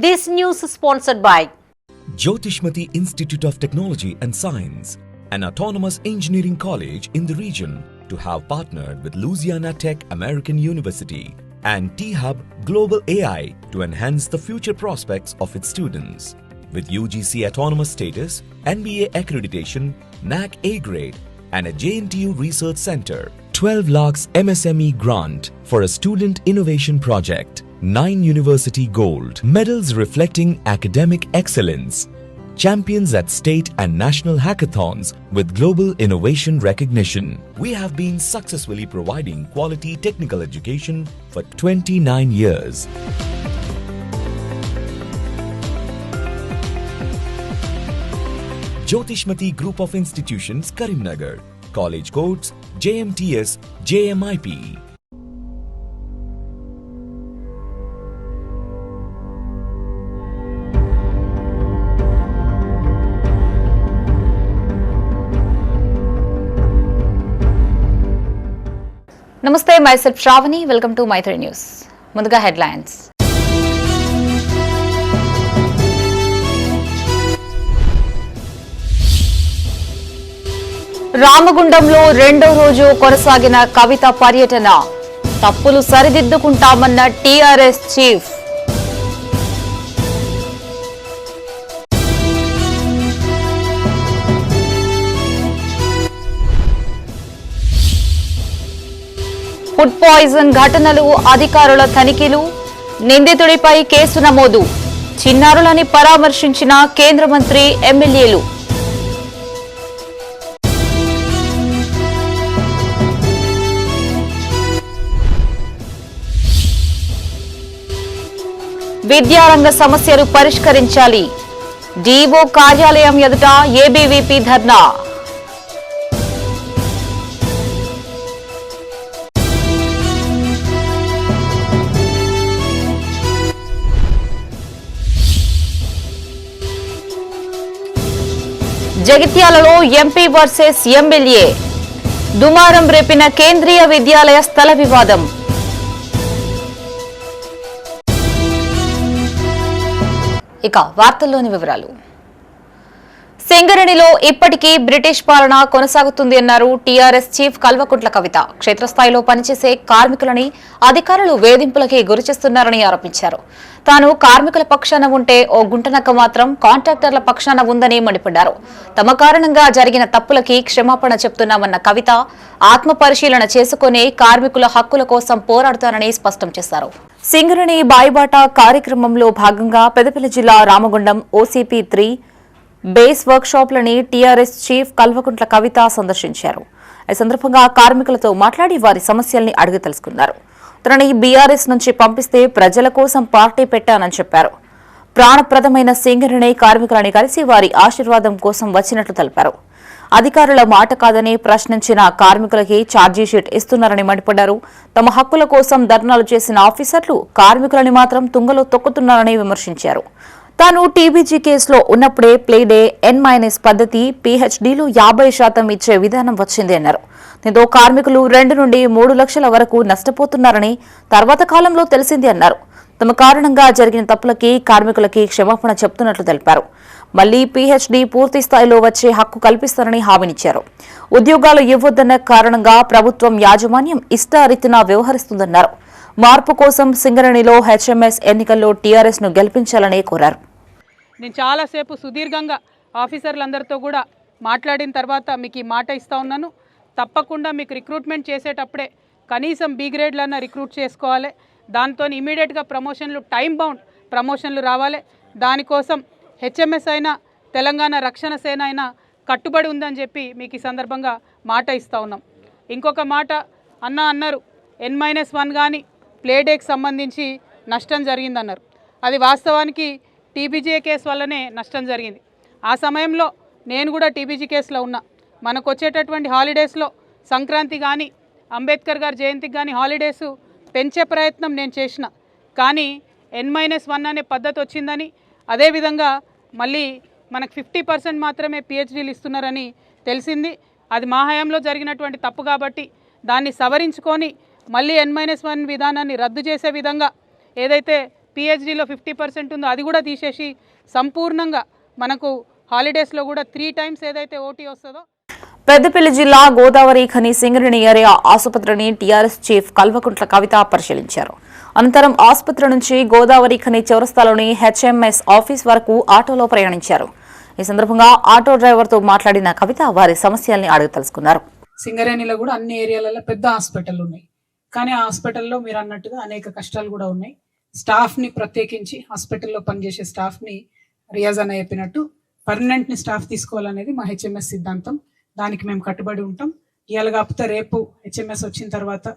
This news is sponsored by Jyotishmati Institute of Technology and Science, an autonomous engineering college in the region, to have partnered with Louisiana Tech American University and T-Hub Global AI to enhance the future prospects of its students. With UGC autonomous status, NBA accreditation, NAC A grade, and a JNTU research center, 12 lakhs MSME grant for a student innovation project, 9 university gold medals reflecting academic excellence, champions at state and national hackathons with global innovation recognition. We have been successfully providing quality technical education for 29 years. Jyotishmati Group of Institutions, Karimnagar. College codes JMTS, JMIP. Namaste, myself Shravani. Welcome to My3 News. Munduga headlines. రామగుండంలో రెండో రోజు కొనసాగిన కవిత పర్యటన, తప్పులు సరిదిద్దుకుంటామన్న TRS chief. Food poison ఘటనలు, అధికారుల తనిఖీలు, నిందితుడిపై case నమోదు, చిన్నారులని పరామర్శించిన కేంద్ర మంత్రి, ఎమ్మెల్యేలు. విద్యారంగ సమస్యలు పరిష్కరించాలి, డీఓ కార్యాలయం ఎదుట ఏబీవీపీ ధర్నా. జగిత్యాలలో ఎంపీ వర్సెస్ ఎమ్మెల్యే, దుమారం రేపిన కేంద్రీయ విద్యాలయ స్థల వివాదం. ఇక వార్తల్లోని వివరాలు. సింగరేణిలో ఇప్పటికీ బ్రిటిష్ పాలన కొనసాగుతుంది అన్నారు టీఆర్ఎస్ చీఫ్ కల్వకుంట్ల కవిత. క్షేత్రస్థాయిలో పనిచేసే కార్మికులని అధికారులు వేధింపులకి గురిచేస్తున్నారని ఆరోపించారు. తాను కార్మికుల పక్షాన ఉంటే ఓ గుంటనక్క మాత్రం కాంట్రాక్టర్ల పక్షాన ఉందని మండిపడ్డారు. తమ కారణంగా జరిగిన తప్పులకి క్షమాపణ చెప్తున్నామన్న కవిత ఆత్మ పరిశీలన చేసుకుని కార్మికుల హక్కుల కోసం పోరాడతారని స్పష్టం చేశారు. సింగరేణి బాయిబాట కార్యక్రమంలో భాగంగా పెద్దపల్లి జిల్లా రామగుండం OCP3 బేస్ వర్క్ షాప్లని టీఆర్ఎస్ చీఫ్ కల్వకుంట్ల కవిత సందర్శించారు. ఈ సందర్భంగా కార్మికులతో మాట్లాడి వారి సమస్యల్ని అడిగి తెలుసుకున్నారు. తనని బీఆర్ఎస్ నుంచి పంపిస్తే ప్రజల కోసం పార్టీ పెట్టానని చెప్పారు. ప్రాణప్రదమైన సింగరేణి కార్మికులని కలిసి వారి ఆశీర్వాదం కోసం వచ్చినట్లు తెలిపారు. అధికారుల మాట కాదని ప్రశ్నించిన కార్మికులకి ఛార్జీ షీట్ ఇస్తున్నారని మండిపడ్డారు. తమ హక్కుల కోసం ధర్నాలు చేసిన ఆఫీసర్లు కార్మికులని మాత్రం తుంగలో తొక్కుతున్నారని విమర్శించారు. తాను టీబీజీ కేసులో ఉన్నప్పుడే ప్లేడే N- పద్ధతి PhDలు 50% ఇచ్చే విధానం వచ్చింది అన్నారు. దీంతో కార్మికులు 2 నుండి 3 లక్షల వరకు నష్టపోతున్నారని తర్వాత కాలంలో తెలిసింది అన్నారు. తమ కారణంగా జరిగిన తప్పులకి కార్మికులకి క్షమాపణ చెప్తున్నట్లు తెలిపారు. మళ్లీ PhD పూర్తి స్థాయిలో వచ్చే హక్కు కల్పిస్తారని హామీనిచ్చారు. ఉద్యోగాలు ఇవ్వొద్దన్న కారణంగా ప్రభుత్వం యాజమాన్యం ఇష్టారీతిన వ్యవహరిస్తుందన్నారు. మార్పు కోసం సింగరేణిలో HMS ఎన్నికల్లో టీఆర్ఎస్ ను గెలిపించాలని కోరారు. నేను చాలాసేపు సుదీర్ఘంగా ఆఫీసర్లందరితో కూడా మాట్లాడిన తర్వాత మీకు ఈ మాట ఇస్తా ఉన్నాను. తప్పకుండా మీకు రిక్రూట్మెంట్ చేసేటప్పుడే కనీసం B గ్రేడ్లన్నా రిక్రూట్ చేసుకోవాలి. దాంతో ఇమీడియట్గా ప్రమోషన్లు, టైం బౌండ్ ప్రమోషన్లు రావాలి. దానికోసం HMS అయినా తెలంగాణ రక్షణ సేన అయినా కట్టుబడి ఉందని చెప్పి మీకు ఈ సందర్భంగా మాట ఇస్తూ ఉన్నాం. ఇంకొక మాట అన్నారు, N-1 కానీ ప్లేడేకి సంబంధించి నష్టం జరిగిందన్నారు. అది వాస్తవానికి టీబీజీ కేసు వల్లనే నష్టం జరిగింది. ఆ సమయంలో నేను కూడా టీబీజీ కేసులో ఉన్నా. మనకు వచ్చేటటువంటి హాలిడేస్లో సంక్రాంతి కానీ అంబేద్కర్ గారి జయంతికి కానీ హాలిడేస్ పెంచే ప్రయత్నం నేను చేసిన. కానీ N-1 అనే పద్ధతి వచ్చిందని, అదేవిధంగా మళ్ళీ మనకు 50% మాత్రమే PhDలు ఇస్తున్నారని తెలిసింది. అది మా హయాంలో జరిగినటువంటి తప్పు కాబట్టి దాన్ని సవరించుకొని మళ్ళీ N-1 విధానాన్ని రద్దు చేసే విధంగా ఏదైతే పిహెచ్డీలో 50% ఉందో అది కూడా తీసేసి సంపూర్ణంగా మనకు హాలిడేస్లో కూడా 3 times ఏదైతే ఓటీ వస్తుందో. పెద్దపల్లి జిల్లా గోదావరి ఖని సింగరేణి ఏరియా ఆసుపత్రిని టీఆర్ఎస్ చీఫ్ కల్వకుంట్ల కవిత పరిశీలించారు. అనంతరం ఆసుపత్రి నుంచి గోదావరి ఖని చౌరస్తాలోని హెచ్ఎంఎస్ ఆఫీస్ వరకు ఆటోలో ప్రయాణించారు. ఈ సందర్భంగా ఆటో డ్రైవర్తో మాట్లాడిన కవిత వారి సమస్యల్ని అడిగి తెలుసుకున్నారు. సింగరేణిలో కూడా అన్ని ఏరియాలలో పెద్ద హాస్పిటల్ ఉన్నాయి, కానీ ఆ హాస్పిటల్లో మీరు అన్నట్టుగా అనేక కష్టాలు కూడా ఉన్నాయి. స్టాఫ్ని ప్రత్యేకించి హాస్పిటల్లో పనిచేసే స్టాఫ్ని రియాజ్ అన్న చెప్పినట్టు పర్మనెంట్ని స్టాఫ్ తీసుకోవాలనేది మా హెచ్ఎంఎస్ సిద్ధాంతం. దానికి మేము కట్టుబడి ఉంటాం. ఇవాళ కాకపోతే రేపు హెచ్ఎంఎస్ వచ్చిన తర్వాత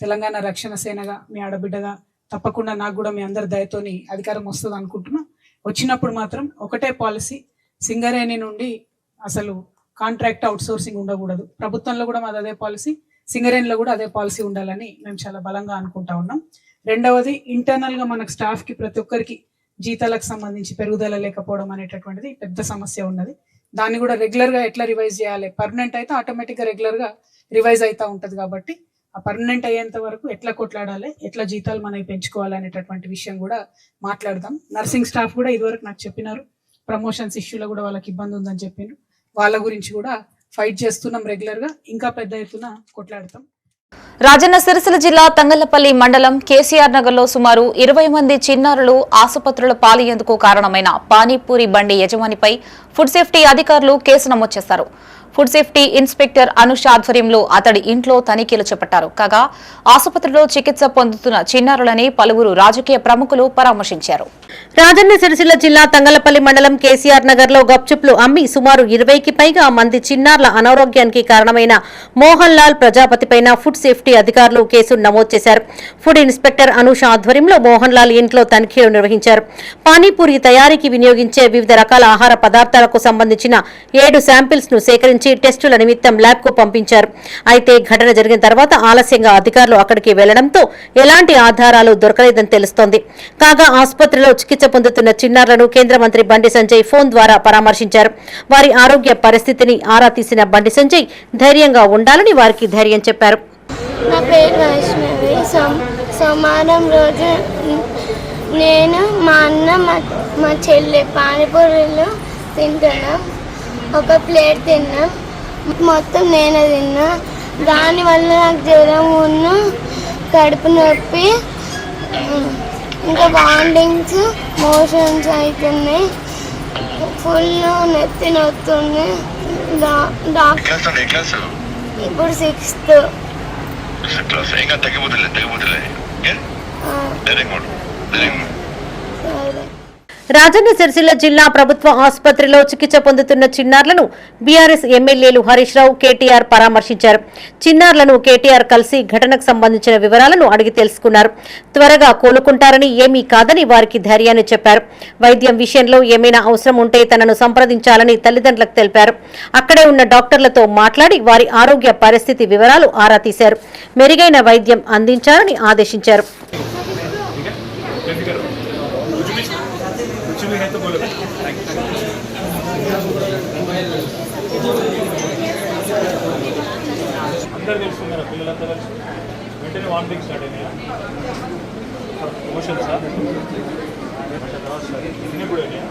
తెలంగాణ రక్షణ సేనగా మీ ఆడబిడ్డగా తప్పకుండా నాకు కూడా మీ అందరి దయతోని అధికారం వస్తుంది అనుకుంటున్నా. వచ్చినప్పుడు మాత్రం ఒకటే పాలసీ, సింగరేణి నుండి అసలు కాంట్రాక్ట్ అవుట్సోర్సింగ్ ఉండకూడదు. ప్రభుత్వంలో కూడా మాది అదే పాలసీ, సింగరేణిలో కూడా అదే పాలసీ ఉండాలని మేము చాలా బలంగా అనుకుంటా ఉన్నాం. రెండవది, ఇంటర్నల్గా మనకు స్టాఫ్కి ప్రతి ఒక్కరికి జీతాలకు సంబంధించి పెరుగుదల లేకపోవడం అనేటటువంటిది పెద్ద సమస్య ఉన్నది. దాన్ని కూడా రెగ్యులర్గా ఎట్లా రివైజ్ చేయాలి, పర్మనెంట్ అయితే ఆటోమేటిక్గా రెగ్యులర్గా రివైజ్ అవుతూ ఉంటుంది కాబట్టి ఆ పర్మనెంట్ అయ్యేంత వరకు ఎట్లా కొట్లాడాలి, ఎట్లా జీతాలు మనకి పెంచుకోవాలి అనేటటువంటి విషయం కూడా మాట్లాడదాం. నర్సింగ్ స్టాఫ్ కూడా ఇదివరకు నాకు చెప్పినారు, ప్రమోషన్స్ ఇష్యూలో కూడా వాళ్ళకి ఇబ్బంది ఉందని చెప్పారు. వాళ్ళ గురించి కూడా ఫైట్ చేస్తున్నాం రెగ్యులర్గా, ఇంకా పెద్ద ఎత్తున కొట్లాడతాం. రాజన్న సిరిసిల్ల జిల్లా తంగళ్లపల్లి మండలం కేసీఆర్ నగర్లో సుమారు 20 మంది చిన్నారులు ఆసుపత్రుల పాలయ్యేందుకు కారణమైన పానీపూరి బండి యజమానిపై ఫుడ్ సేఫ్టీ అధికారులు కేసు నమోదు చేశారు. ఫుడ్ సేఫ్టీ ఇన్స్పెక్టర్ అనుష ఆధ్వర్యంలో అతడి ఇంట్లో తనిఖీలు చేపట్టారు. కాగా ఆసుపత్రిలో చికిత్స పొందుతున్న చిన్నారులని పలువురు రాజకీయ ప్రముఖులు పరామర్శించారు. రాజన్న సిరిసిల్ల జిల్లా తంగళ్లపల్లి మండలం కేసీఆర్ నగర్ లో గప్చుప్లు అమ్మి సుమారు 20కి పైగా మంది చిన్నారుల అనారోగ్యానికి కారణమైన మోహన్ లాల్ ప్రజాపతిపైన ఫుడ్ సేఫ్టీ అధికారులు కేసు నమోదు చేశారు. ఫుడ్ ఇన్స్పెక్టర్ అనుష ఆధ్వర్యంలో మోహన్ లాల్ ఇంట్లో తనిఖీలు నిర్వహించారు. పానీపూరి తయారీకి వినియోగించే వివిధ రకాల ఆహార పదార్థాలకు సంబంధించిన 7 శాంపిల్స్ ను సేకరించి టెస్టుల నిమిత్తం ల్యాబ్ కు పంపించారు. అయితే ఘటన జరిగిన తర్వాత ఆలస్యంగా అధికారులు అక్కడికి వెళ్లడంతో ఎలాంటి ఆధారాలు దొరకలేదని తెలుస్తోంది. కాగా ఆసుపత్రిలో చికిత్స పొందుతున్న చిన్నారులను కేంద్ర మంత్రి బండి సంజయ్ ఫోన్ ద్వారా పరామర్శించారు. వారి ఆరోగ్య పరిస్థితిని ఆరా తీసిన బండి సంజయ్ ధైర్యంగా ఉండాలని వారికి ధైర్యం చెప్పారు. నా పేరు వైష్ణవి. సోమవారం రోజు నేను మా అన్న మా చెల్లె పానీపూరీలు తింటున్నాం. ఒక ప్లేట్ తిన్నా, మొత్తం నేనే తిన్నా. దానివల్ల నాకు జ్వరం ఉన్న కడుపు నొప్పి, ఇంకా వామిటింగ్స్, మోషన్స్ అవుతున్నాయి, ఫుల్ నెత్తి నొస్తుంది. డాక్టర్ ఇప్పుడు 6th. రాజన్న సిరిసిల్ల జిల్లా ప్రభుత్వ ఆసుపత్రిలో చికిత్స పొందుతున్న చిన్నారులను బీఆర్ఎస్ ఎమ్మెల్యేలు హరీష్ రావు, కేటీఆర్ పరామర్శించారు. చిన్నారులను కేటీఆర్ కలిసి ఘటనకు సంబంధించిన వివరాలను అడిగి తెలుసుకున్నారు. త్వరగా కోలుకుంటారని, ఏమీ కాదని వారికి ధైర్యాన్ని చెప్పారు. వైద్యం విషయంలో ఏమైనా అవసరం ఉంటే తనను సంప్రదించాలని తల్లిదండ్రులకు తెలిపారు. అక్కడే ఉన్న డాక్టర్లతో మాట్లాడి వారి ఆరోగ్య పరిస్థితి వివరాలు ఆరా తీశారు. మెరుగైన వైద్యం అందించాలని ఆదేశించారు. అందరు తెలుసుకున్నారా? పిల్లలంతా కలిసి వెంటనే వామిటింగ్ స్టార్ట్ అయినాయా? ఎమోషన్స్ తర్వాత ఇన్ని కూడా అయినాయా?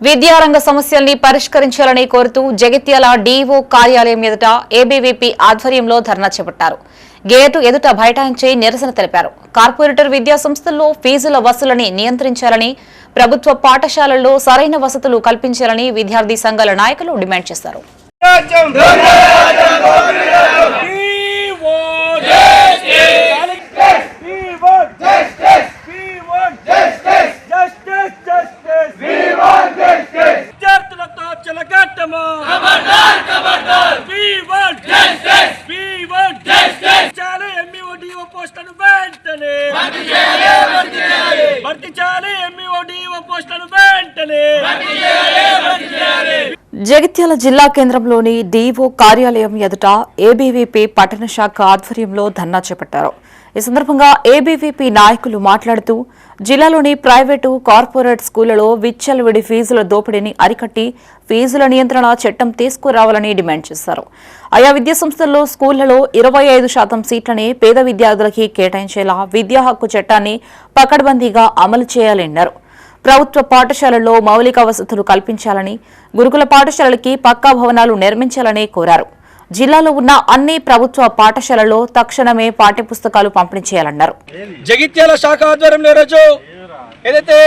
విద్యారంగ సమస్యల్ని పరిష్కరించాలని కోరుతూ జగిత్యాల డీఓ కార్యాలయం ఎదుట ఏబీవీపీ ఆధ్వర్యంలో ధర్నా చేపట్టారు. గేటు ఎదుట బైఠాయించి నిరసన తెలిపారు. కార్పొరేటర్ విద్యా సంస్థల్లో ఫీజుల వసూలని నియంత్రించాలని, ప్రభుత్వ పాఠశాలల్లో సరైన వసతులు కల్పించాలని విద్యార్థి సంఘాల నాయకులు డిమాండ్ చేశారు. భర్తీ చేయాలి ఎంఈఓ పోస్టులను వెంటనే. జగిత్యాల జిల్లా కేంద్రంలోని డీఓ కార్యాలయం ఎదుట ఏబీవీపీ పట్టణ శాఖ ఆధ్వర్యంలో ధర్నా చేపట్టారు. ఈ సందర్భంగా ఏబీవీపీ నాయకులు మాట్లాడుతూ జిల్లాలోని ప్రైవేటు కార్పొరేట్ స్కూళ్లలో విచ్చలవిడి ఫీజుల దోపిడీని అరికట్టి ఫీజుల నియంత్రణ చట్టం తీసుకురావాలని డిమాండ్ చేశారు. ఆయా విద్యాసంస్థల్లో స్కూళ్లలో 25% సీట్లని పేద విద్యార్థులకి కేటాయించేలా విద్యా హక్కు చట్టాన్ని పకడ్బందీగా అమలు చేయాలన్నారు. ప్రభుత్వ పాఠశాలల్లో మౌలిక వసతులు కల్పించాలని, గురుకుల పాఠశాలలకి పక్కా భవనాలు నిర్మించాలని కోరారు. జిల్లాలో ఉన్న అన్ని ప్రభుత్వ పాఠశాలల్లో తక్షణమే పాఠ్యపుస్తకాలు పంపిణీ చేయాలన్నారు. జగిత్యాల శాఖ ఆధ్వర్యంలో ఈరోజు ఏదైతే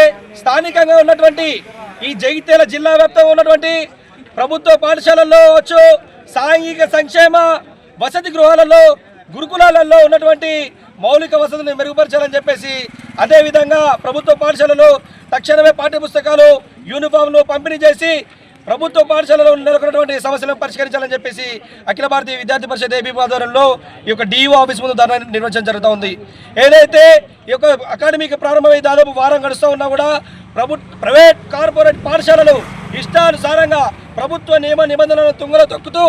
స్థానికంగా ఉన్నటువంటి ఈ జగిత్యాల జిల్లా వ్యాప్తంగా ఉన్నటువంటి ప్రభుత్వ పాఠశాలల్లో వచ్చు సాంఘిక సంక్షేమ వసతి గృహాలలో గురుకులాలలో ఉన్నటువంటి మౌలిక వసతులను మెరుగుపరచాలని చెప్పేసి, అదేవిధంగా ప్రభుత్వ పాఠశాలలో తక్షణమే పాఠ్యపుస్తకాలు యూనిఫామ్ను పంపిణీ చేసి ప్రభుత్వ పాఠశాలలో నెలకొన్నటువంటి సమస్యలను పరిష్కరించాలని చెప్పేసి అఖిల భారతీయ విద్యార్థి పరిషత్ ఏబీవీ ఆధ్వర్యంలో ఈ యొక్క డిఓ ఆఫీస్ ముందు ధర్నా నిర్వహించడం జరుగుతూ ఉంది. ఏదైతే ఈ యొక్క అకాడమీకి ప్రారంభమై దాదాపు వారం గడుస్తూ ఉన్నా కూడా ప్రైవేట్ కార్పొరేట్ పాఠశాలలు ఇష్టానుసారంగా ప్రభుత్వ నియమ నిబంధనలను తుంగలో తొక్కుతూ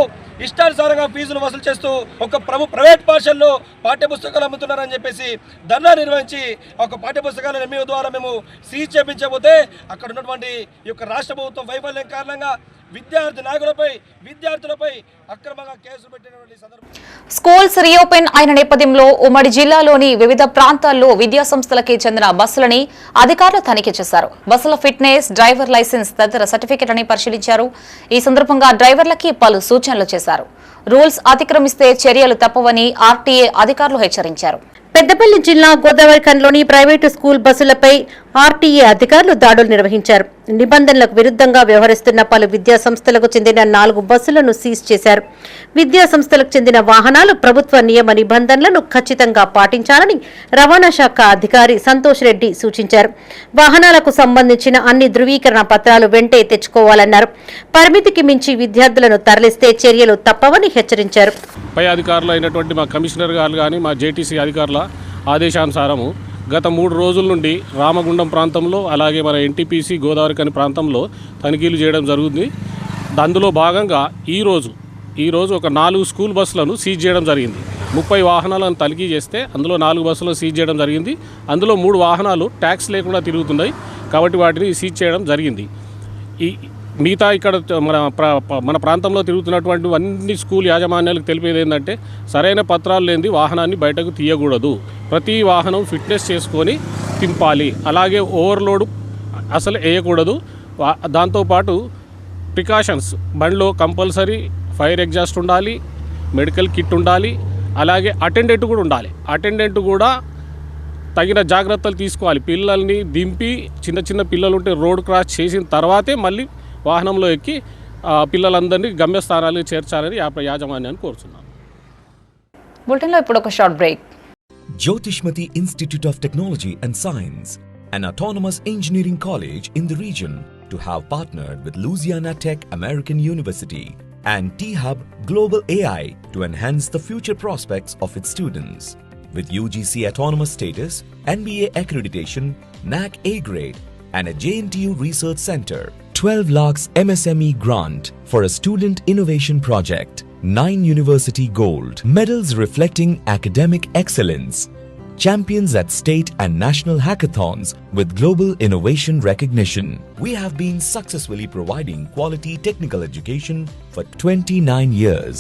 ఇష్టానుసారంగా ఫీజులు వసూలు చేస్తూ ఒక ప్రైవేట్ పాఠశాలలో పాఠ్యపుస్తకాలు అమ్ముతున్నారని చెప్పేసి ధర్నా నిర్వహించి ఒక పాఠ్యపుస్తకాలను ఎంఈఓ ద్వారా మేము సీజ్ చేయించబోతే అక్కడ ఉన్నటువంటి ఈ యొక్క రాష్ట్ర ప్రభుత్వం వైఫల్యం కారణంగా విద్యార్థి నాయకులపై విద్యార్థులపై అక్రమంగా కేసులు పెట్టినటువంటి సందర్భం. స్కూల్స్ రీఓపెన్ అయిన నేపథ్యంలో ఉమ్మడి జిల్లాలోని వివిధ ప్రాంతాల్లో విద్యా సంస్థలకి చెందిన బస్సులని అధికారులు తనిఖీ చేశారు. బస్సుల ఫిట్నెస్, డ్రైవర్ లైసెన్స్ తదితర సర్టిఫికెట్లని పరిశీలించారు. ఈ సందర్భంగా డ్రైవర్లకి పలు సూచనలు చేశారు. రూల్స్ అతిక్రమిస్తే చర్యలు తప్పవని ఆర్టీఏ అధికారులు హెచ్చరించారు. పెద్దపల్లి జిల్లా గోదావరిఖండ్లోని ప్రైవేటు స్కూల్ బస్సులపై ఆర్టీఏ అధికారులు దాడులు నిర్వహించారు. నిబంధనలకు విరుద్ధంగా వ్యవహరిస్తున్న పలు విద్యా సంస్థలకు చెందిన 4 బస్సులను సీజ్ చేశారు. విద్యా సంస్థలకు చెందిన వాహనాలు ప్రభుత్వ నియమ నిబంధనలను ఖచ్చితంగా పాటించాలని రవాణా శాఖ అధికారి సంతోష్ రెడ్డి సూచించారు. వాహనాలకు సంబంధించిన అన్ని ధృవీకరణ పత్రాలు వెంటే తెచ్చుకోవాలన్నారు. పరిమితికి మించి విద్యార్థులను తరలిస్తే చర్యలు తప్పవని హెచ్చరించారు. పై అధికారులు అయినటువంటి మా కమిషనర్ గారు కానీ మా జేటీసీ అధికారుల ఆదేశానుసారము గత 3 రోజుల నుండి రామగుండం ప్రాంతంలో అలాగే మన ఎన్టీపీసీ గోదావరిఖని ప్రాంతంలో తనిఖీలు చేయడం జరుగుతుంది. అందులో భాగంగా ఈరోజు ఒక 4 స్కూల్ బస్సులను సీజ్ చేయడం జరిగింది. 30 వాహనాలను తనిఖీ చేస్తే అందులో 4 బస్సులను సీజ్ చేయడం జరిగింది. అందులో 3 వాహనాలు ట్యాక్స్ లేకుండా తిరుగుతున్నాయి కాబట్టి వాటిని సీజ్ చేయడం జరిగింది. మిగతా ఇక్కడ మన ప్రాంతంలో తిరుగుతున్నటువంటి అన్ని స్కూల్ యాజమాన్యాలకు తెలిపేది ఏంటంటే సరైన పత్రాలు లేనిది వాహనాన్ని బయటకు తీయకూడదు. ప్రతి వాహనం ఫిట్నెస్ చేసుకొని తింపాలి. అలాగే ఓవర్లోడ్ అసలు వేయకూడదు. దాంతోపాటు ప్రికాషన్స్ బండిలో కంపల్సరీ ఫైర్ ఎగ్జాస్ట్ ఉండాలి, మెడికల్ కిట్ ఉండాలి, అలాగే అటెండెంట్ కూడా ఉండాలి. అటెండెంట్ కూడా తగిన జాగ్రత్తలు తీసుకోవాలి. పిల్లల్ని దింపి చిన్న పిల్లలు ఉంటే రోడ్ క్రాస్ చేసిన తర్వాతే మళ్ళీ వాహనంలో ఎక్కి పిల్లలందరినీ గమ్యస్థానాలకు చేర్చాలని యాజమాన్యాన్ని కోరుతున్నాను. బులెటిన్లో ఇప్పుడు ఒక short break. Jyotishmati Institute of Technology and Science, an autonomous engineering college in the region, to have partnered with Louisiana Tech American University and T-Hub Global AI to enhance the future prospects of its students. With UGC autonomous status, NBA accreditation, NAC A grade, and a JNTU research center, 12 lakhs MSME grant for a student innovation project, 9 university gold medals reflecting academic excellence, champions at state and national hackathons with global innovation recognition. We have been successfully providing quality technical education for 29 years.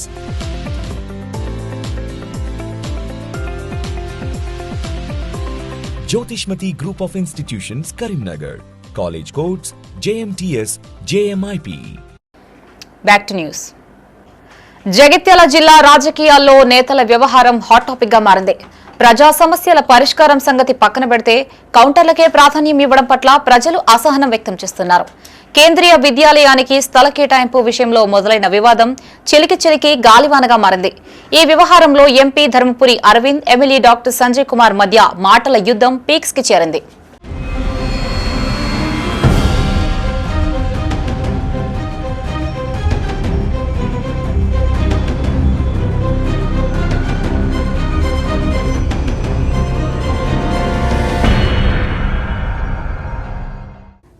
Jyotishmati Group of Institutions, Karimnagar. College codes JMTS, JMIP. Back to news. Jagtial జిల్లా రాజకీయాల్లో నేతల వ్యవహారం hot topic గా మారింది. ప్రజా సమస్యల పరిష్కారం సంగతి పక్కన పెడితే కౌంటర్లకే ప్రాధాన్యం ఇవ్వడం పట్ల ప్రజలు అసహనం వ్యక్తం చేస్తున్నారు. కేంద్రీయ విద్యాలయానికి స్థల కేటాయింపు విషయంలో మొదలైన వివాదం చిలికి గాలివానగా మారింది. ఈ వ్యవహారంలో MP Dharmapuri Arvind, MLA doctor Sanjay Kumar మధ్య మాటల యుద్ధం పీక్స్ కి చేరింది.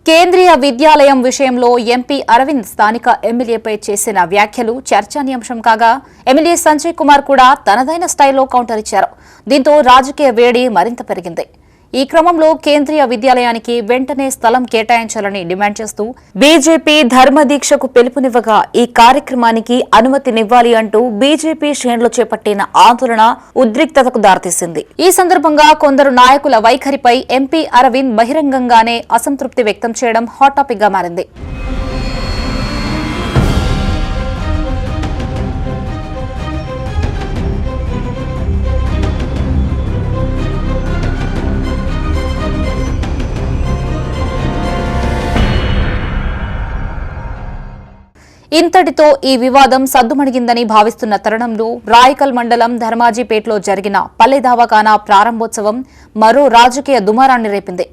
కేంద్రీయ విద్యాలయం విషయంలో ఎంపీ అరవింద్ స్థానిక ఎమ్మెల్యేపై చేసిన వ్యాఖ్యలు చర్చనీయాంశం కాగా ఎమ్మెల్యే సంజయ్ కుమార్ కూడా తనదైన స్టైల్లో కౌంటర్ ఇచ్చారు. దీంతో రాజకీయ వేడి మరింత పెరిగింది. ఈ క్రమంలో కేంద్రీయ విద్యాలయానికి వెంటనే స్థలం కేటాయించాలని డిమాండ్ చేస్తూ బీజేపీ ధర్మదీక్షకు పిలుపునివ్వగా ఈ కార్యక్రమానికి అనుమతినివ్వాలి అంటూ బీజేపీ శ్రేణులు చేపట్టిన ఆందోళన ఉద్రిక్తతకు దారితీసింది. ఈ సందర్భంగా కొందరు నాయకుల వైఖరిపై ఎంపీ అరవింద్ బహిరంగంగానే అసంతృప్తి వ్యక్తం చేయడం హాట్ టాపిక్ గా మారింది. ఇంతటితో ఈ వివాదం సద్దుమణిగిందని భావిస్తున్న తరుణంలో రాయకల్ మండలం ధర్మాజీపేటలో జరిగిన పల్లె దవాఖానా ప్రారంభోత్సవం మరో రాజకీయ దుమారాన్ని రేపింది.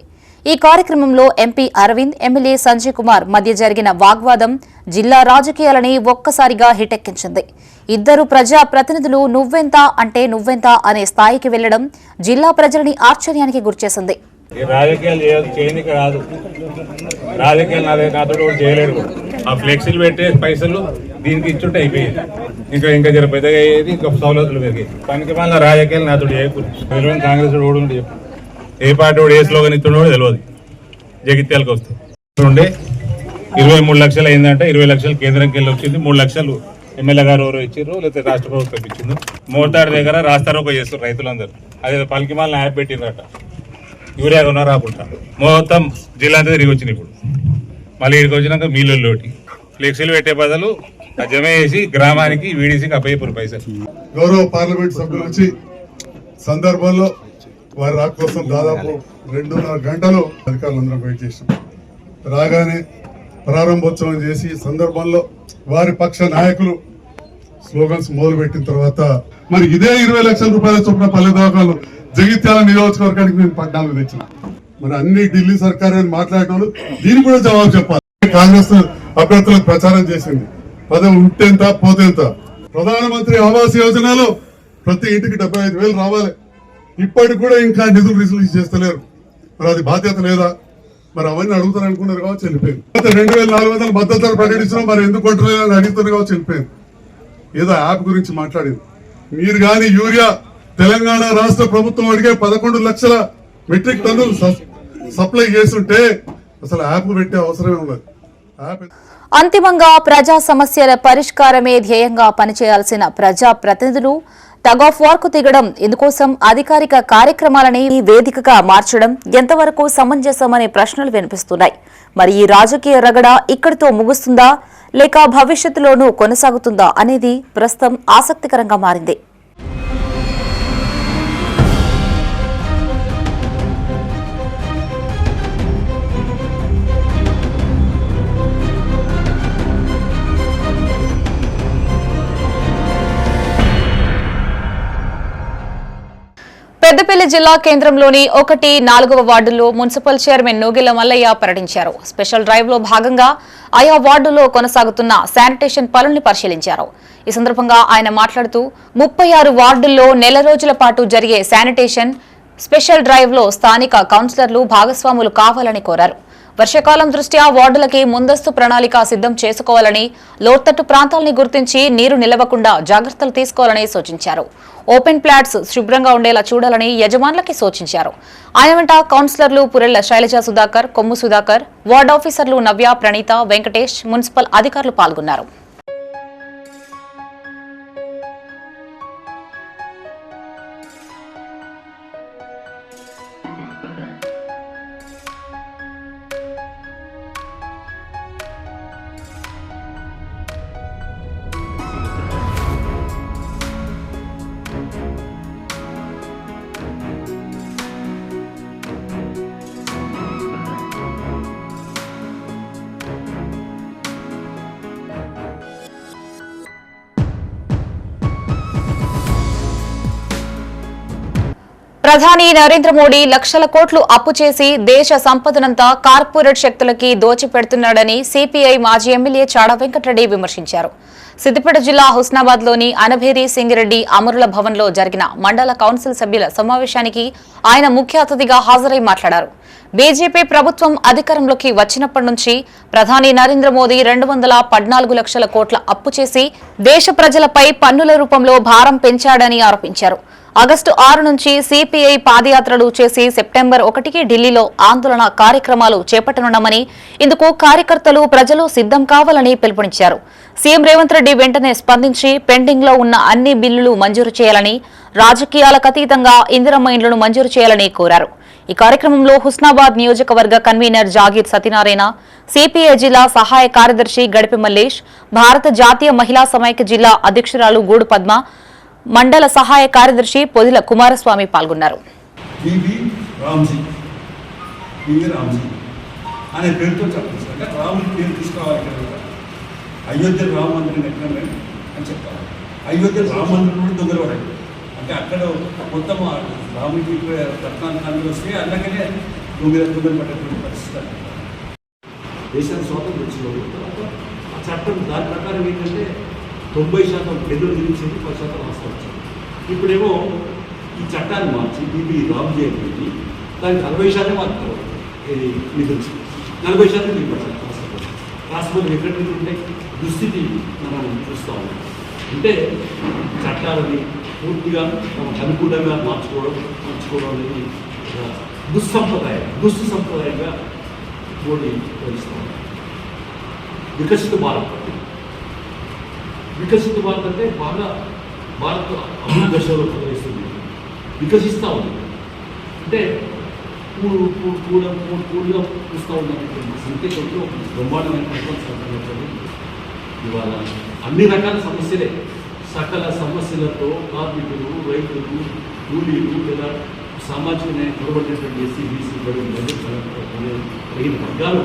ఈ కార్యక్రమంలో ఎంపీ అరవింద్, ఎమ్మెల్యే సంజయ్ కుమార్ మధ్య జరిగిన వాగ్వాదం జిల్లా రాజకీయాలని ఒక్కసారిగా హిటెక్కించింది. ఇద్దరు ప్రజా ప్రతినిధులు నువ్వెంత అంటే నువ్వెంత అనే స్థాయికి వెళ్లడం జిల్లా ప్రజలని ఆశ్చర్యానికి గురిచేసింది. రాజకీయాలు చేయడానికి రాదు, రాజకీయాలు నాతో చేయలేరు. ఆ ఫ్లెక్సీలు పెట్టే పైసలు దీనికి ఇచ్చుంటే అయిపోయేది, ఇంకా జర పెద్దగా అయ్యేది, ఇంకా సౌలతులు పెరిగేది. పనికి మళ్ళీ రాజకీయాలు నాతో చేయకూడదు. కాంగ్రెస్ ఓడు చెప్పు, ఏ పార్టీ ఓడు ఏ స్లోగన్ ఇస్తుండో తెలియదు. జగిత్యాలకు వస్తే 23 లక్షలు అయిందంటే 20 లక్షలు కేంద్రంకి వెళ్ళి వచ్చింది, 3 లక్షలు ఎమ్మెల్యే గారు ఎవరో ఇచ్చారు, లేకపోతే రాష్ట్ర ప్రభుత్వం ఇచ్చింది. మోతాడు దగ్గర రాస్తారోకో చేస్తారు రైతులందరూ. అదే పలికి మళ్ళీ యాప్ పెట్టిందట, యూరియా కొన్నా రాకుండా మొత్తం జిల్లా అంతా తిరిగి వచ్చినాయి. ఇప్పుడు మళ్ళీ ఇక్కడికి వచ్చినాక మీలోటి ఫ్లెక్సీలు పెట్టే బదులు జమ చేసి గ్రామానికి వీడీసీకి అప్పయ్యపురు పైసలు. గౌరవ పార్లమెంట్ సభ్యులు వచ్చి సందర్భంలో వారి రాక కోసం దాదాపు 2.5 గంటలు అధికారులందరం వెయిట్ చేసాం. రాగానే ప్రారంభోత్సవం చేసి సందర్భంలో వారి పక్ష నాయకులు స్లోగన్స్ మొదలు పెట్టిన తర్వాత మరి ఇదే 20 లక్షల రూపాయల చొప్పున పల్లె దవాఖానాలు జగిత్యాల నియోజకవర్గానికి మేము 14 తెచ్చిన. మరి అన్ని ఢిల్లీ సర్కార్ అని మాట్లాడేటోళ్ళు దీనికి కూడా జవాబు చెప్పాలి. కాంగ్రెస్ అభ్యర్థులకు ప్రచారం చేసింది, పదవి ఉంటేంత పోతేంత. ప్రధానమంత్రి ఆవాస్ యోజనలో ప్రతి ఇంటికి 75,000 రావాలి. ఇప్పటికి కూడా ఇంకా నిధులు రిలీజ్ చేస్తలేరు. మరి అది బాధ్యత లేదా? మరి అవన్నీ అడుగుతారు అనుకున్నారు కావచ్చు, వెళ్ళిపోయింది. 2,400 మద్దతు ప్రకటించడం మరి ఎందుకు కొంటలేదు అని అడుగుతారు కావచ్చు, వెళ్ళిపోయింది. ఏదో యాప్ గురించి మాట్లాడింది. మీరు కానీ యూరియా తెలంగాణ రాష్ట్ర ప్రభుత్వం అడిగే 11 లక్షల మెట్రిక్ టన్నులు సప్లై చేస్తుంటే అసలు యాప్ పెట్టే అవసరమే ఉండదు. అంతిమంగా ప్రజా సమస్యల పరిష్కారమే ధ్యేయంగా పనిచేయాల్సిన ప్రజా ప్రతినిధులు టగ్ ఆఫ్ వార్ కు దిగడం, ఇందుకోసం అధికారిక కార్యక్రమాలని వేదికగా మార్చడం ఎంతవరకు సమంజసమనే ప్రశ్నలు వినిపిస్తున్నాయి. మరి ఈ రాజకీయ రగడ ఇక్కడితో ముగుస్తుందా లేక భవిష్యత్తులోనూ కొనసాగుతుందా అనేది ప్రస్తుతం ఆసక్తికరంగా మారింది. పెద్దపల్లి జిల్లా కేంద్రంలోని 1-4వ వార్డుల్లో మున్సిపల్ చైర్మన్ నోగిల మల్లయ్య పర్యటించారు. స్పెషల్ డ్రైవ్ లో భాగంగా ఆయా వార్డులో కొనసాగుతున్న శానిటేషన్ పనుల్ని పరిశీలించారు. ఈ సందర్భంగా ఆయన మాట్లాడుతూ 36 వార్డుల్లో నెల రోజుల పాటు జరిగే శానిటేషన్ స్పెషల్ డ్రైవ్ లో స్థానిక కౌన్సిలర్లు భాగస్వాములు కావాలని కోరారు. వర్షాకాలం దృష్ట్యా వార్డులకి ముందస్తు ప్రణాళిక సిద్ధం చేసుకోవాలని, లోతట్టు ప్రాంతాలని గుర్తించి నీరు నిలవకుండా జాగ్రత్తలు తీసుకోవాలని సూచించారు. ఓపెన్ ప్లాట్స్ శుభ్రంగా ఉండేలా చూడాలని యజమానులకి సూచించారు. ఆయన వెంట కౌన్సిలర్లు పురెళ్ల శైలజ సుధాకర్, కొమ్ము సుధాకర్, వార్డు ఆఫీసర్లు నవ్య, ప్రణీత, వెంకటేష్, మున్సిపల్ అధికారులు పాల్గొన్నారు. ప్రధాని నరేంద్ర మోడీ లక్షల కోట్లు అప్పు చేసి దేశ సంపదనంతా కార్పొరేట్ శక్తులకి దోచిపెడుతున్నాడని సిపిఐ మాజీ ఎమ్మెల్యే చాడా వెంకటరెడ్డి విమర్శించారు. సిద్దిపేట జిల్లా హుస్నాబాద్ లోని అనభేరి సింగిరెడ్డి అమరుల భవన్ లో జరిగిన మండల కౌన్సిల్ సభ్యుల సమావేశానికి ఆయన ముఖ్య అతిథిగా హాజరై మాట్లాడారు. బీజేపీ ప్రభుత్వం అధికారంలోకి వచ్చినప్పటి నుంచి ప్రధాని నరేంద్ర మోదీ 214 లక్షల కోట్ల అప్పు చేసి దేశ ప్రజలపై పన్నుల రూపంలో భారం పెంచాడని ఆరోపించారు. ఆగస్టు 6 నుంచి సిపిఐ పాదయాత్రలు చేసి సెప్టెంబర్ 1కి ఢిల్లీలో ఆందోళన కార్యక్రమాలు చేపట్టనున్నామని, ఇందుకు కార్యకర్తలు ప్రజలు సిద్ధం కావాలని పిలుపునిచ్చారు. సీఎం రేవంత్ రెడ్డి వెంటనే స్పందించి పెండింగ్ లో ఉన్న అన్ని బిల్లులు మంజూరు చేయాలని, రాజకీయాలకు అతీతంగా ఇందిరమ్మ ఇండ్లను మంజూరు చేయాలని కోరారు. ఈ కార్యక్రమంలో హుస్నాబాద్ నియోజకవర్గ కన్వీనర్ జాగీర్ సత్యనారాయణ, సిపిఐ జిల్లా సహాయ కార్యదర్శి గడిపి మల్లేష్, భారత జాతీయ మహిళా సమైక్య జిల్లా అధ్యక్షురాలు గూడు పద్మ, మండల సహాయ కార్యదర్శి పొదిల కుమారస్వామి పాల్గొన్నారు. అయోధ్య రామ మందిరం ఎక్కడ అని చెప్పాలి. అయోధ్య రామ మందిరం దొంగలవాడు అంటే అక్కడ మొత్తం రాముడికి రత్నాలు వస్తే అందుకనే దొంగలు పట్టేటువంటి పరిస్థితి. దేశానికి స్వాతంత్రం వచ్చిన ఆ చట్టం దాని ప్రకారం ఏంటంటే 90% కేంద్రం గురించింది, 10% రాష్ట్రం వచ్చింది. ఇప్పుడేమో ఈ చట్టాన్ని మార్చి దీన్ని రామ్ జయంతి దానికి 40% మాత్రం నిధులు, 40% నిలబడతారు రాష్ట్రపతి ఎక్కడి నుంచి ఉంటే దుస్థితి మనం చూస్తూ ఉన్నాం. అంటే చట్టాలని పూర్తిగా మనకు అనుకూలంగా మార్చుకోవడం అనేది దుస్తు సంప్రదాయంగా మోడీ తెలుస్తాం. వికసిత భారత్ అంటే బాగా భారత్ అభివృద్ధి దశలో ప్రవేశిస్తుంది, వికసిస్తూ ఉంది. అంటే కూడుగా చూస్తూ ఉన్నటువంటి సంకేతంలో బ్రహ్మాండమైన ప్రపంచం. ఇవాళ అన్ని రకాల సమస్యలే, సకల సమస్యలతో కార్మికులు, రైతులు, కూలీలు లేదా సామాజిక న్యాయం పొరబడినటువంటి ఎస్సీ, బీసీ, తగిన వర్గాలు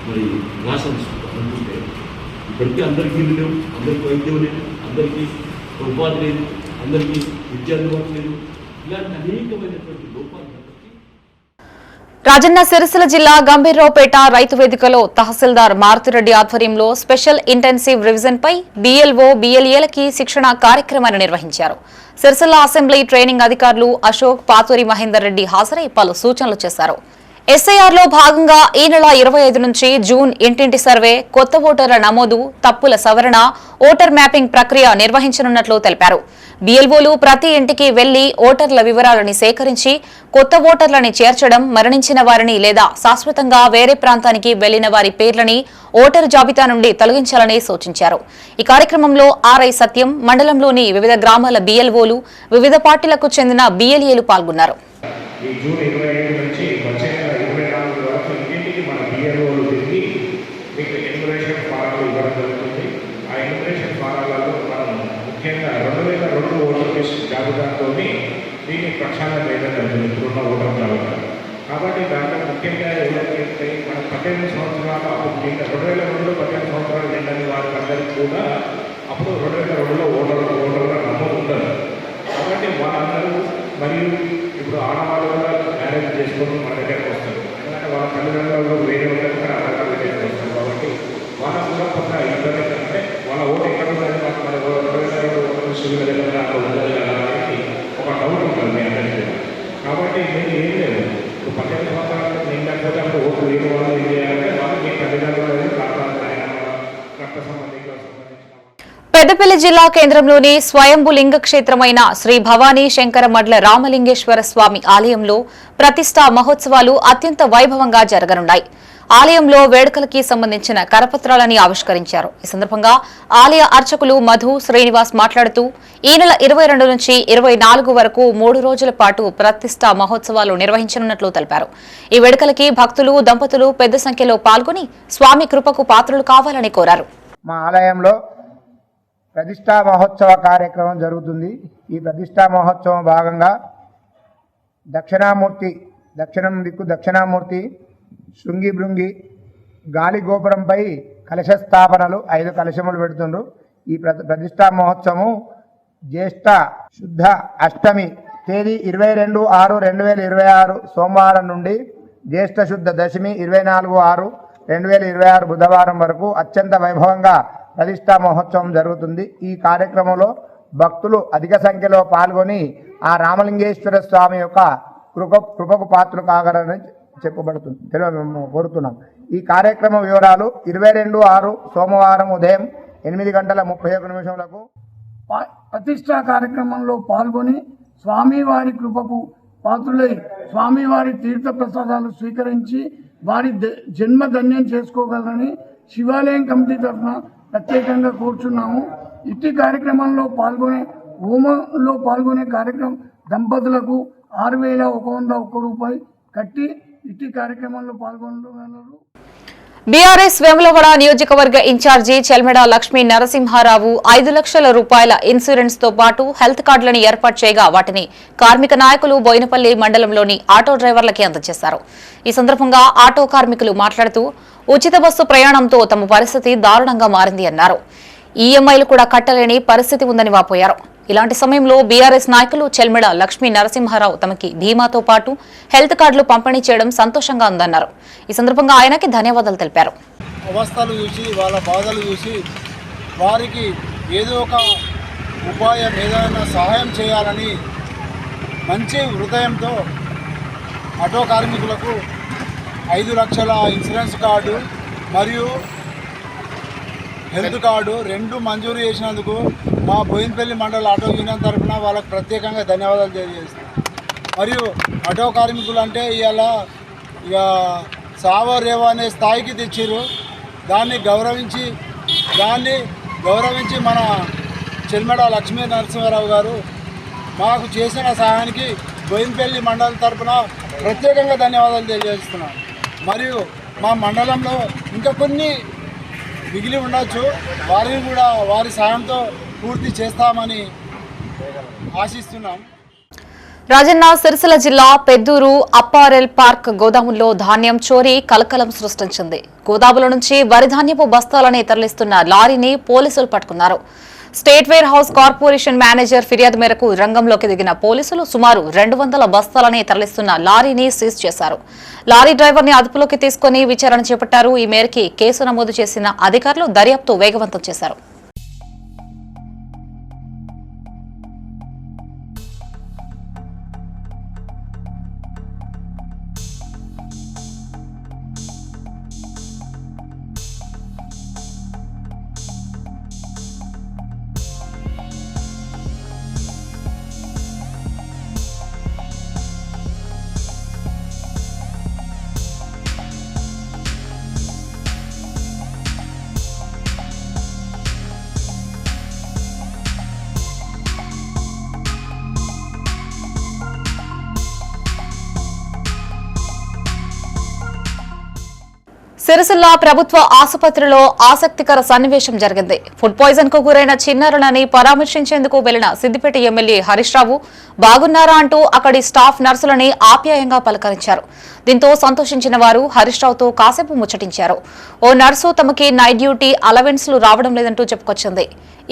మరి రాష్ట్రం అనుకుంటే ఇప్పటికీ అందరికీ ఇల్లు లేవు, అందరికీ వైద్యం లేదు, అందరికీ ఉపాధి లేదు, అందరికీ విద్య అందుబాటు లేదు. ఇలాంటి అనేకమైనటువంటి లోపాలు. రాజన్న సిరిసిల్ల జిల్లా గంభీర్రావుపేట రైతు వేదికలో తహసీల్దార్ మారుతిరెడ్డి ఆధ్వర్యంలో స్పెషల్ ఇంటెన్సివ్ రివిజన్ పై BLO, BLAలకి శిక్షణ కార్యక్రమాన్ని నిర్వహించారు. సిరిసిల్ల అసెంబ్లీ ట్రైనింగ్ అధికారులు అశోక్, పాతూరి మహేందర్ రెడ్డి హాజరై పలు సూచనలు చేశారు. SIR లో భాగంగా ఈ నెల 25 నుంచి జూన్ ఇంటింటి సర్వే, కొత్త ఓటర్ల నమోదు, తప్పుల సవరణ, ఓటర్ మ్యాపింగ్ ప్రక్రియ నిర్వహించనున్నట్లు తెలిపారు. BLOలు ప్రతి ఇంటికి వెళ్లి ఓటర్ల వివరాలని సేకరించి కొత్త ఓటర్లని చేర్చడం, మరణించిన వారిని లేదా శాశ్వతంగా వేరే ప్రాంతానికి వెళ్లిన వారి పేర్లని ఓటరు జాబితా నుండి తొలగించాలని సూచించారు. ఈ కార్యక్రమంలో RI సత్యం, మండలంలోని వివిధ గ్రామాల BLOలు, వివిధ పార్టీలకు చెందిన BLAలు పాల్గొన్నారు. ఈ జూన్ 25 నుంచి వచ్చే 24 వరకు ఇంటింటికి మన BLOలు తిరిగి మీకు ఎన్యుమరేషన్ ఫారాలు ఇవ్వడం జరుగుతుంది. ఆ ఎన్యుమరేషన్ ఫారాలలో మనం ముఖ్యంగా 2002 ఓటర్ లిస్ట్ జాబితాతో దీన్ని ప్రక్షాళన చేయడం జరుగుతుంది, ఇప్పుడున్న ఓటర్ జాబితా. కాబట్టి దాంట్లో ముఖ్యంగా ఎవరైతే మన 18 సంవత్సరాలు అప్పుడు 2002లో 18 సంవత్సరాలు నిండని వారికి అందరికీ కూడా అప్పుడు 2002లో ఓటర్ల నమోదు ఉండదు. కాబట్టి వాళ్ళందరూ మరియు ఇప్పుడు ఆడవాళ్ళు కూడా మ్యారేజ్ చేసుకొని మన దగ్గరకు వస్తారు. ఎందుకంటే వాళ్ళ తల్లిదండ్రులు వేరే ఉంటారు, ఇక్కడ ఆధార్ దగ్గరకు వస్తారు. కాబట్టి వాళ్ళకు కూడా కొంత ఇబ్బంది అంటే వాళ్ళ ఓటు ఎక్కడ ఉంటుంది, మన 2002 సివిల్ దగ్గర అక్కడ ఉండదు కదా అనేది ఒక డౌట్ ఉంటుంది మీ అందరికీ. కాబట్టి నేను ఏం లేదు, ఇప్పుడు 18 సంవత్సరాలు నిండకపోతే అప్పుడు ఓటు వేరే వాళ్ళు ఏం చేయాలంటే వాళ్ళు మీ తల్లిదండ్రులు రక్త సంబంధికులకు పెద్దపల్లి జిల్లా కేంద్రంలోని స్వయంభు లింగ క్షేత్రమైన శ్రీ భవానీ శంకర మడ్ల రామలింగేశ్వర స్వామి ఆలయంలో ప్రతిష్టా మహోత్సవాలు అత్యంత వైభవంగా జరగనున్నాయి. ఆలయంలో వేడుకలకి సంబంధించిన కరపత్రాలని ఆవిష్కరించారు. ఈ సందర్భంగా ఆలయ అర్చకులు మధు, శ్రీనివాస్ మాట్లాడుతూ ఈ నెల 22 నుంచి 24 వరకు 3 రోజుల పాటు ప్రతిష్టా మహోత్సవాలు నిర్వహించనున్నట్లు తెలిపారు. ఈ వేడుకలకి భక్తులు, దంపతులు పెద్ద సంఖ్యలో పాల్గొని స్వామి కృపకు పాత్రులు కావాలని కోరారు. మా ఆలయంలో ప్రతిష్టా మహోత్సవ కార్యక్రమం జరుగుతుంది. ఈ ప్రతిష్టా మహోత్సవం భాగంగా దక్షిణామూర్తి శృంగి భృంగి గాలి గోపురంపై కలశ స్థాపనలు 5 కలశములు పెడుతుండ్రు. ఈ ప్రతిష్టా మహోత్సవం జ్యేష్ఠ శుద్ధ అష్టమి తేదీ 22/6/2026 సోమవారం నుండి జ్యేష్ఠ శుద్ధ దశమి 24/6/2026 బుధవారం వరకు అత్యంత వైభవంగా ప్రతిష్టా మహోత్సవం జరుగుతుంది. ఈ కార్యక్రమంలో భక్తులు అధిక సంఖ్యలో పాల్గొని ఆ రామలింగేశ్వర స్వామి యొక్క కృపకు పాత్రలు కాగలరని కోరుతున్నాం. ఈ కార్యక్రమ వివరాలు 22/6 సోమవారం ఉదయం 8:31 ప్రతిష్టా కార్యక్రమంలో పాల్గొని స్వామివారి కృపకు పాత్రులై స్వామివారి తీర్థ ప్రసాదాలు స్వీకరించి వారి జన్మధన్యం చేసుకోగలరని శివాలయం కమిటీ తరఫున ప్రత్యేకంగా కోరుచున్నాము. ఇట్టి కార్యక్రమంలో పాల్గొనే కార్యక్రమం దంపతులకు 6,101 రూపాయలు కట్టి ఇట్టి కార్యక్రమంలో పాల్గొనగలరు. బీఆర్ఎస్ వేములవాడ నియోజకవర్గ ఇన్ఛార్జి చెల్మెడ లక్ష్మీ నరసింహారావు 5 లక్షల రూపాయల ఇన్సూరెన్స్ తో పాటు హెల్త్ కార్డులను ఏర్పాటు చేయగా వాటిని కార్మిక నాయకులు బోయినపల్లి మండలంలోని ఆటో డ్రైవర్లకి అందజేశారు. ఈ సందర్భంగా ఆటో కార్మికులు మాట్లాడుతూ ఉచిత బస్సు ప్రయాణంతో తమ పరిస్థితి దారుణంగా మారింది అన్నారు. ఈఎంఐలు కూడా కట్టలేని పరిస్థితి ఉందని వాపోయారు. ఇలాంటి సమయంలో బీఆర్ఎస్ నాయకులు చెల్మెడ లక్ష్మీ నరసింహారావు తమకి బీమాతో పాటు హెల్త్ కార్డులు పంపిణీ చేయడం సంతోషంగా ఉందన్నారు. ఈ సందర్భంగా ఆయనకి ధన్యవాదాలు తెలిపారు. అవస్థలు చూసి వాళ్ళ బాధలు చూసి వారికి ఏదో ఒక ఉపాయం ఏదైనా సహాయం చేయాలని మంచి హృదయంతో ఆటో కార్మికులకు 5 లక్షల ఇన్సూరెన్స్ కార్డు మరియు హెల్త్ కార్డు 2 మంజూరు చేసినందుకు మా బోయినపల్లి మండల ఆటో యూనియన్ తరఫున వాళ్ళకు ప్రత్యేకంగా ధన్యవాదాలు తెలియజేస్తాం. మరియు ఆటో కార్మికులు అంటే ఇవాళ ఇక సావో రేవో అనే స్థాయికి తెచ్చారు. దాన్ని గౌరవించి మన చెల్మెడ లక్ష్మీ నరసింహారావు గారు మాకు చేసిన సహాయానికి బోయినపల్లి మండలం తరఫున ప్రత్యేకంగా ధన్యవాదాలు తెలియజేస్తున్నాం. మరియు మా మండలంలో ఇంకా కొన్ని మిగిలి ఉండొచ్చు, వారిని కూడా వారి సాయంతో పూర్తి చేస్తామని ఆశిస్తున్నాం. రాజన్న సిరిసిల్ల జిల్లా పెద్దూరు అప్పారెల్ పార్క్ గోదాముల్లో ధాన్యం చోరీ కలకలం సృష్టించింది. గోదాముల నుంచి వరి ధాన్యపు బస్తాలని తరలిస్తున్న లారీని పోలీసులు పట్టుకున్నారు. State where house corporation manager ఫిర్యాదు మేరకు రంగంలోకి దిగిన పోలీసులు సుమారు 200 బస్తాలని తరలిస్తున్న లారీని సీజ్ చేశారు. లారీ డ్రైవర్ని అదుపులోకి తీసుకుని విచారణ చేపట్టారు. ఈ మేరకు కేసు నమోదు చేసిన అధికారులు దర్యాప్తు వేగవంతం చేశారు. సిరిసిల్ల ప్రభుత్వ ఆసుపత్రిలో ఆసక్తికర సన్నివేశం జరిగింది. ఫుడ్ పాయిజన్ కు గురైన చిన్నారులని పరామర్శించేందుకు వెళ్లిన సిద్దిపేట ఎమ్మెల్యే హరీష్ రావు బాగున్నారా అంటూ అక్కడి స్టాఫ్ నర్సులని ఆప్యాయంగా పలకరించారు. దీంతో సంతోషించిన వారు హరీష్ రావుతో కాసేపు ముచ్చటించారు. ఓ నర్సు తమకి నైట్ డ్యూటీ అలవెన్స్లు రావడం లేదంటూ చెప్పుకొచ్చింది.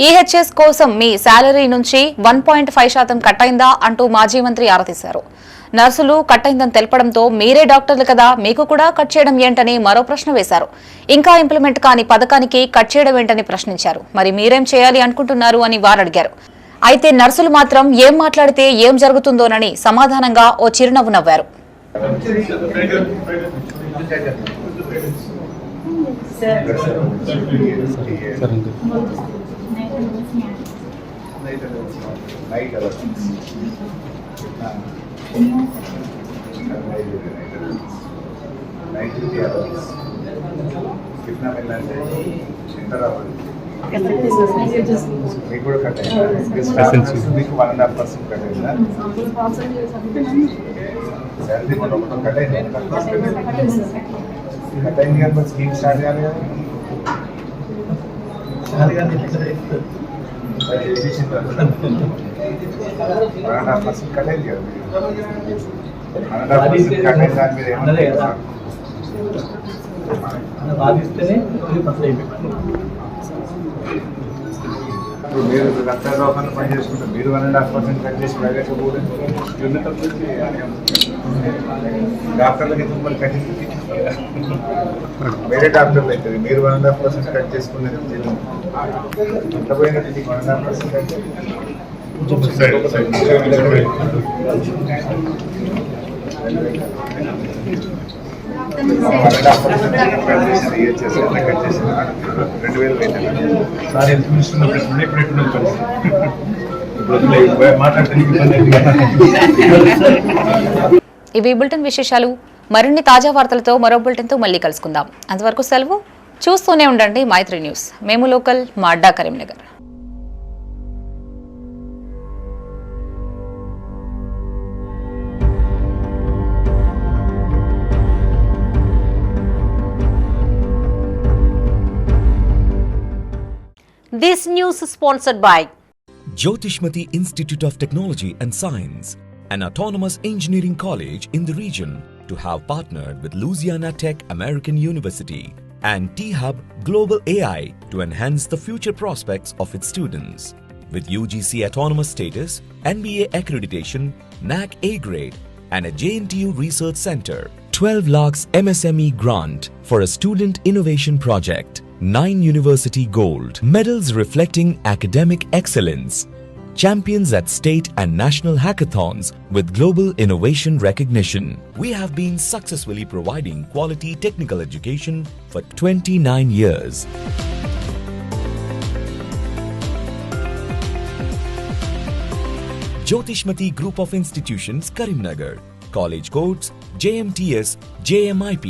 ఈహెచ్ఎస్ కోసం మీ శాలరీ నుంచి 1.5% కట్ అయిందా అంటూ మాజీ మంత్రి ఆరాతీశారు. నర్సులు కట్ అయిందని తెలపడంతో మీరే డాక్టర్లు కదా, మీకు కూడా కట్ చేయడం ఏంటని మరో ప్రశ్న వేశారు. ఇంకా ఇంప్లిమెంట్ కాని పథకానికి కట్ చేయడం ఏంటని ప్రశ్నించారు. మరి మీరేం చేయాలి అనుకుంటున్నారు అని వారు అడిగారు. అయితే నర్సులు మాత్రం ఏం మాట్లాడితే ఏం జరుగుతుందోనని సమాధానంగా ఓ చిరునవ్వు నవ్వారు. మీకు కూడా కట్ అయిందా? మీకు 1.5% కట్ అయిందా? శాలరీ కట్ అయింది. కట్ అయింది కానీ స్కీమ్ స్టార్ట్ చేయాలి కదా. 1.5% కట్ అయింది కదా. 1.5% కట్ అయిన దాని మీద ఏమన్నా ఇప్పుడు మీరు లక్ష రూపాయలు పని చేసుకుంటారు, మీరు 1.5% కట్ చేసి ప్రైవేట్ డాక్టర్లకి మళ్ళీ కట్ వేరే డాక్టర్లు అవుతుంది. మీరు 1.5% కట్ చేసుకునేది ఎంత పోయినట్టు 1.5% కట్ ఇవి బులెటిన్ విశేషాలు. మరిన్ని తాజా వార్తలతో మరో బులెటిన్తో మళ్ళీ కలుసుకుందాం. అంతవరకు సెలవు. చూస్తూనే ఉండండి మైత్రి న్యూస్. మేము లోకల్, మా అడ్డా Karimnagar. This news is sponsored by Jyotishmati Institute of Technology and Science, an autonomous engineering college in the region, to have partnered with Louisiana Tech American University and T-Hub Global AI to enhance the future prospects of its students. With UGC autonomous status, NBA accreditation, NAC A grade, and a JNTU research center, 12 lakhs MSME grant for a student innovation project, 9 university gold medals reflecting academic excellence, champions at state and national hackathons with global innovation recognition. We have been successfully providing quality technical education for 29 years. Jyotishmati Group of Institutions, Karimnagar. College codes JMTS, JMIP.